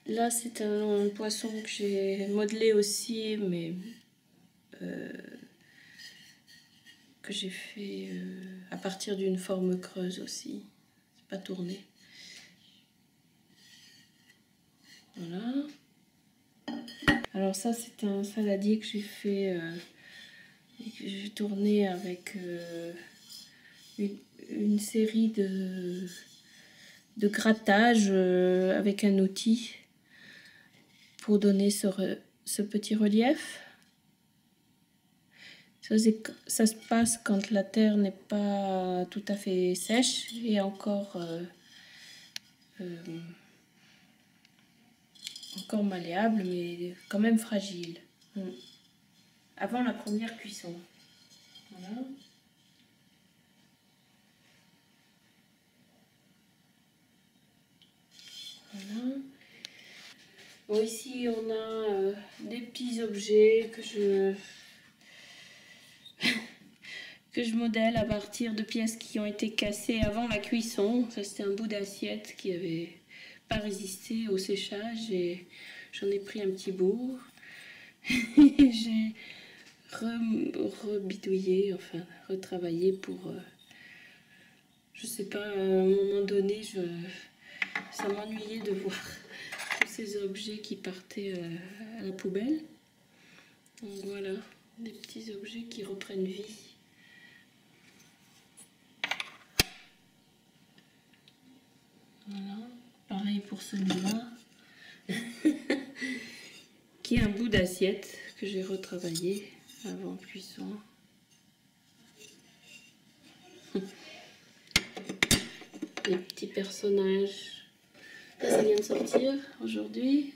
Là, c'est un poisson que j'ai modelé aussi, mais que j'ai fait à partir d'une forme creuse aussi. C'est pas tourné. Voilà. Alors ça, c'est un saladier que j'ai fait et que j'ai tourné avec une série de grattages avec un outil pour donner ce petit relief. Ça se passe quand la terre n'est pas tout à fait sèche et encore malléable, mais quand même fragile. Avant la première cuisson. Voilà. Voilà. Bon, ici, on a des petits objets que je modèle à partir de pièces qui ont été cassées avant la cuisson. Ça, c'était un bout d'assiette qui avait pas résisté au séchage et j'en ai pris un petit bout. J'ai rebidouillé, enfin retravaillé pour... je sais pas, à un moment donné, ça m'ennuyait de voir tous ces objets qui partaient à la poubelle. Donc voilà, des petits objets qui reprennent vie. Voilà, pareil pour celui-là, qui est un bout d'assiette que j'ai retravaillé avant cuisson. Les petits personnages. Ça vient de sortir aujourd'hui.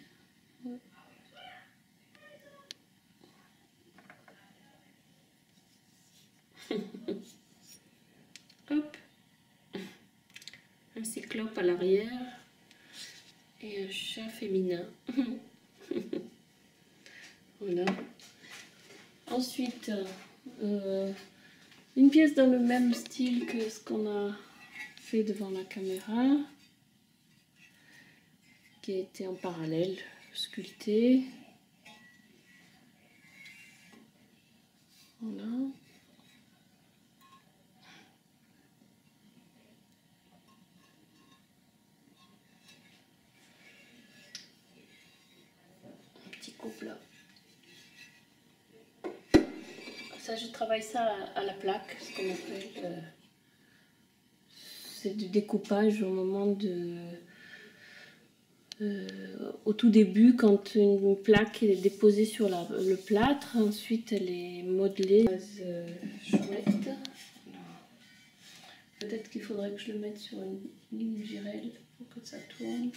Hop. Un cyclope à l'arrière et un chat féminin. Voilà. Ensuite, une pièce dans le même style que ce qu'on a fait devant la caméra, qui a été en parallèle sculptée. Voilà. Un petit couple là. Ça, je travaille ça à la plaque, ce qu'on appelle. C'est du découpage au moment de... au tout début, quand une plaque est déposée sur le plâtre, ensuite elle est modelée. Chouette. Peut-être qu'il faudrait que je le mette sur une ligne girelle pour que ça tourne.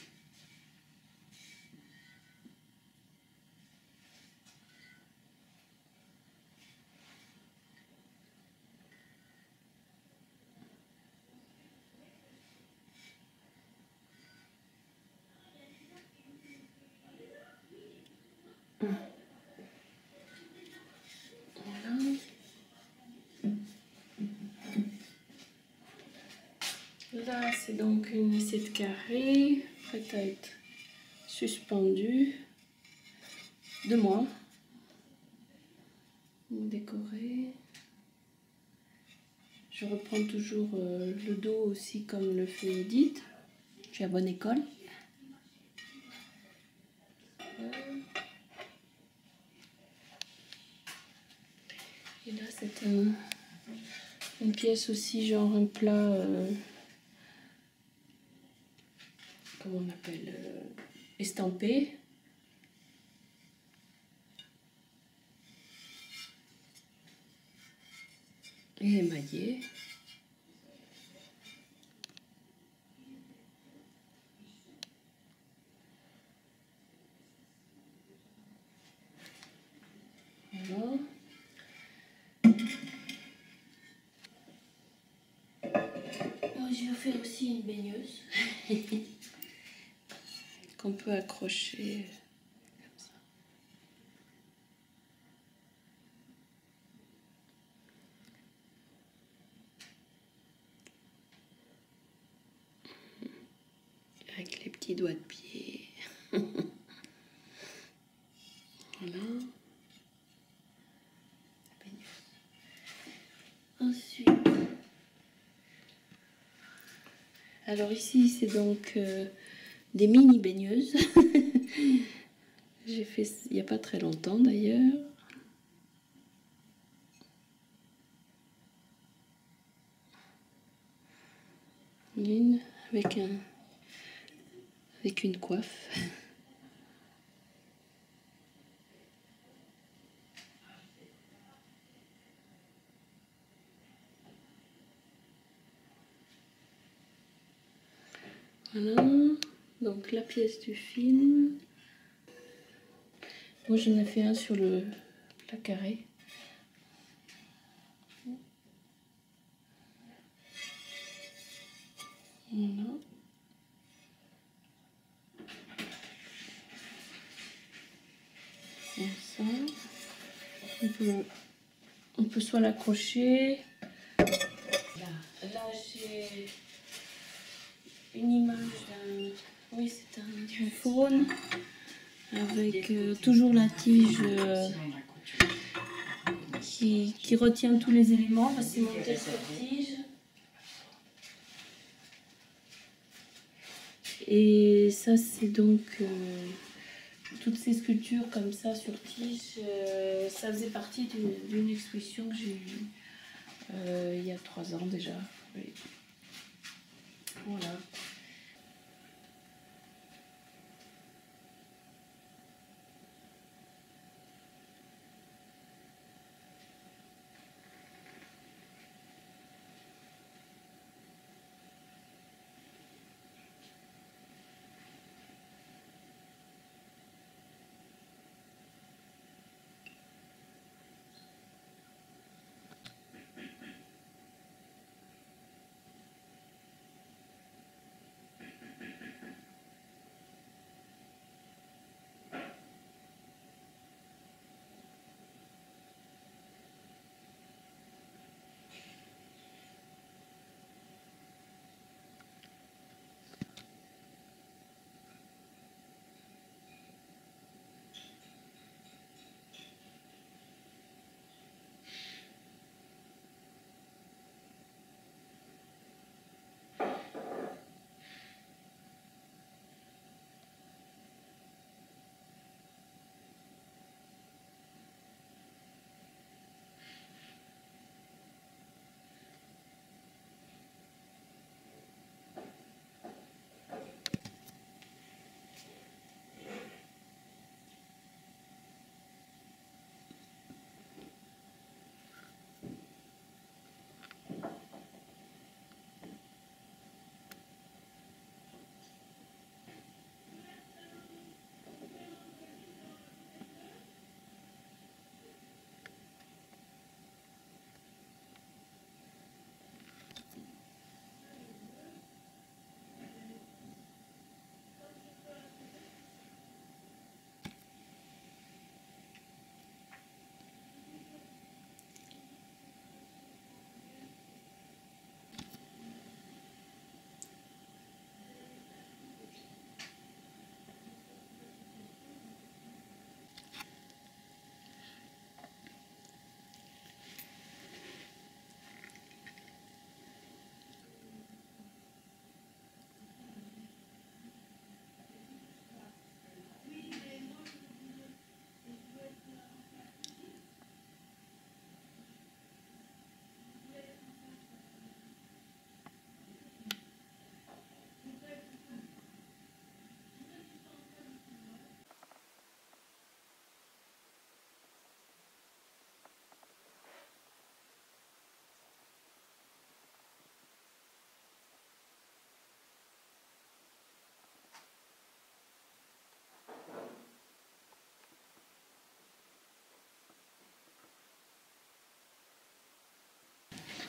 Voilà. Là, c'est donc une assiette carrée, prête à être suspendue de moi, décorée. Je reprends toujours le dos aussi comme le fait Edith. Je suis à bonne école. Et là, c'est une pièce aussi, genre un plat, comment on appelle, estampé. Et émaillé. Voilà. Je vais faire aussi une baigneuse qu'on peut accrocher comme ça. Avec les petits doigts de pied. Voilà. Ensuite, alors ici c'est donc des mini baigneuses. J'ai fait il n'y a pas très longtemps d'ailleurs. Une avec une coiffe. Voilà, donc la pièce du film. Moi j'en ai fait un sur le plat carré. Voilà. Comme ça. On peut soit l'accrocher. Là j'ai une image d'un... Oui, c'est un faune avec toujours la tige qui retient tous les éléments. On va s'y monter cette tige. Et ça, c'est donc toutes ces sculptures comme ça sur tige. Ça faisait partie d'une exposition que j'ai eue il y a 3 ans déjà. Oui. Voilà.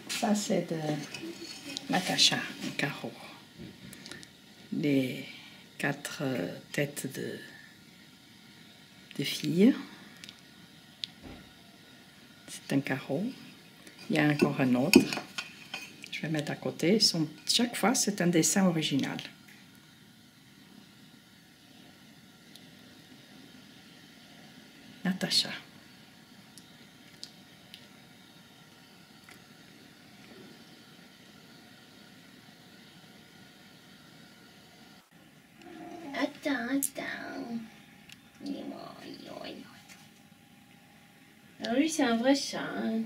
Ça, c'est de Natacha, un carreau. Les 4 têtes de filles. C'est un carreau. Il y a encore un autre. Je vais mettre à côté. Chaque fois, c'est un dessin original. Natacha. Attends. Alors lui c'est un vrai chat. Hein.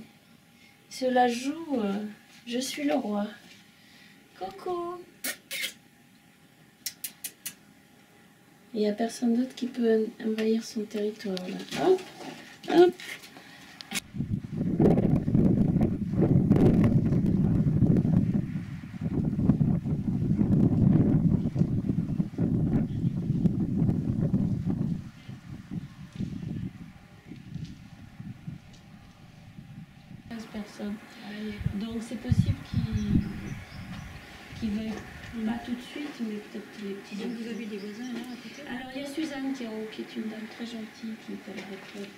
Cela joue, je suis le roi. Coucou. Il n'y a personne d'autre qui peut envahir son territoire là. Hop, hop. Personne. Donc c'est possible qu'il veuille pas tout de suite, mais peut-être les petits. Donc vous avez des voisins là à côté? Alors il y a Suzanne qui est en haut, qui est une dame très gentille qui est à la retraite.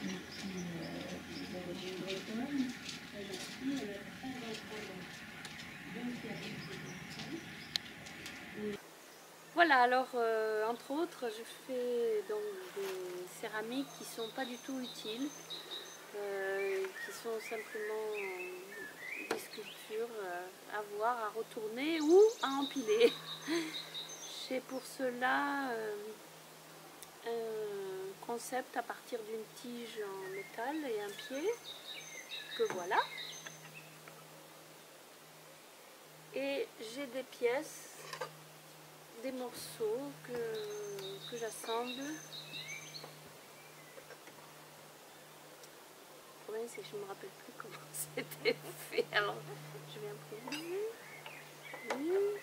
Et qui est une bretonne, très gentille, elle a très gentille. Voilà, alors entre autres, je fais donc des céramiques qui sont pas du tout utiles, qui sont simplement des sculptures à voir, à retourner ou à empiler. J'ai pour cela un concept à partir d'une tige en métal et un pied, que voilà. Et j'ai des pièces, des morceaux que j'assemble. Le problème c'est que je ne me rappelle plus comment c'était fait. Alors je vais imprimer. Une, deux.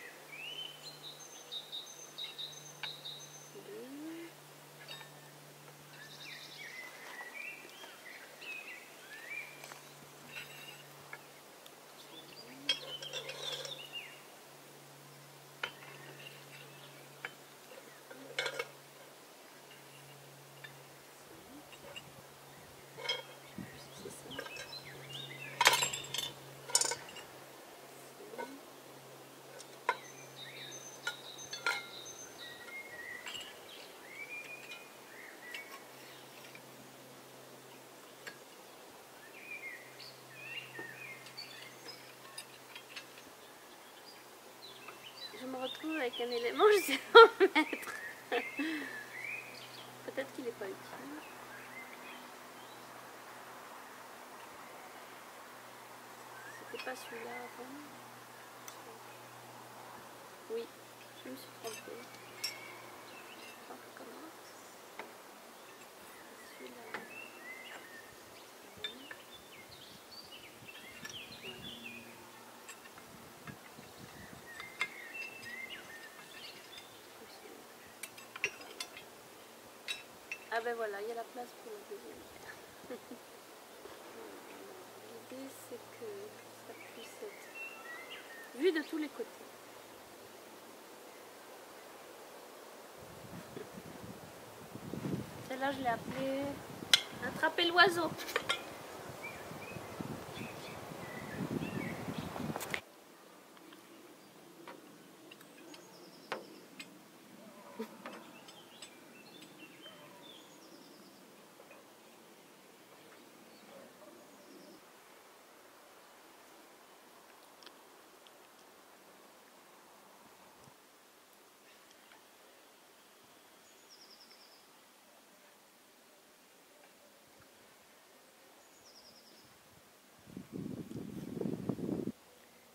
Je me retrouve avec un élément, je sais pas en mettre. Peut-être qu'il n'est pas utile. C'était pas celui-là avant. Oui, je me suis trompée. On recommence. Celui-là. Ah ben voilà, il y a la place pour la deuxième. L'idée c'est que ça puisse être vu de tous les côtés. Celle-là je l'ai appelée Attraper l'oiseau.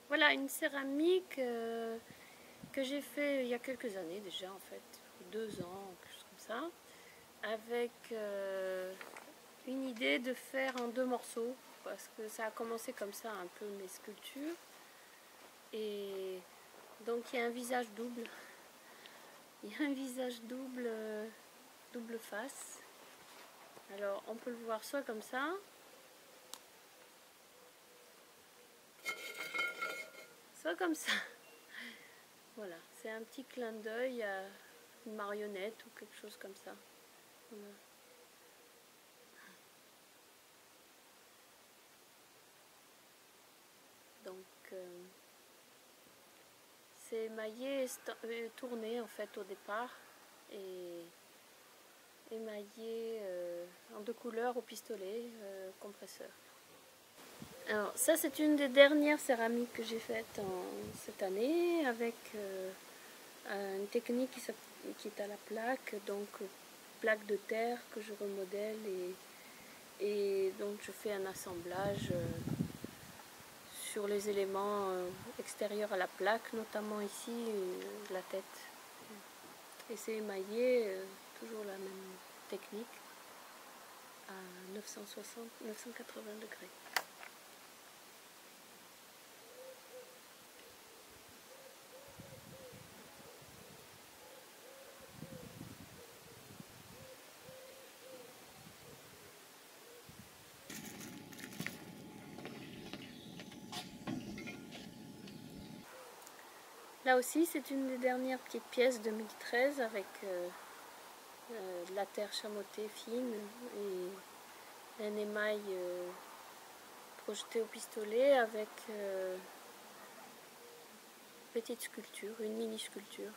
Voilà une céramique que j'ai fait il y a quelques années déjà en fait, 2 ans, quelque chose comme ça, avec une idée de faire en 2 morceaux, parce que ça a commencé comme ça un peu mes sculptures, et donc il y a un visage double, il y a un visage double, double face, alors on peut le voir soit comme ça, soit comme ça. Voilà, c'est un petit clin d'œil à une marionnette ou quelque chose comme ça. Voilà. Donc, c'est émaillé et tourné en fait au départ. Et émaillé en 2 couleurs au pistolet compresseur. Alors ça c'est une des dernières céramiques que j'ai faites cette année avec une technique qui est à la plaque, donc plaque de terre que je remodèle et donc je fais un assemblage sur les éléments extérieurs à la plaque, notamment ici la tête. Et c'est émaillé, toujours la même technique, à 980 degrés. Là aussi, c'est une des dernières petites pièces 2013 avec de la terre chamottée fine et un émail projeté au pistolet avec petite sculpture, une mini sculpture.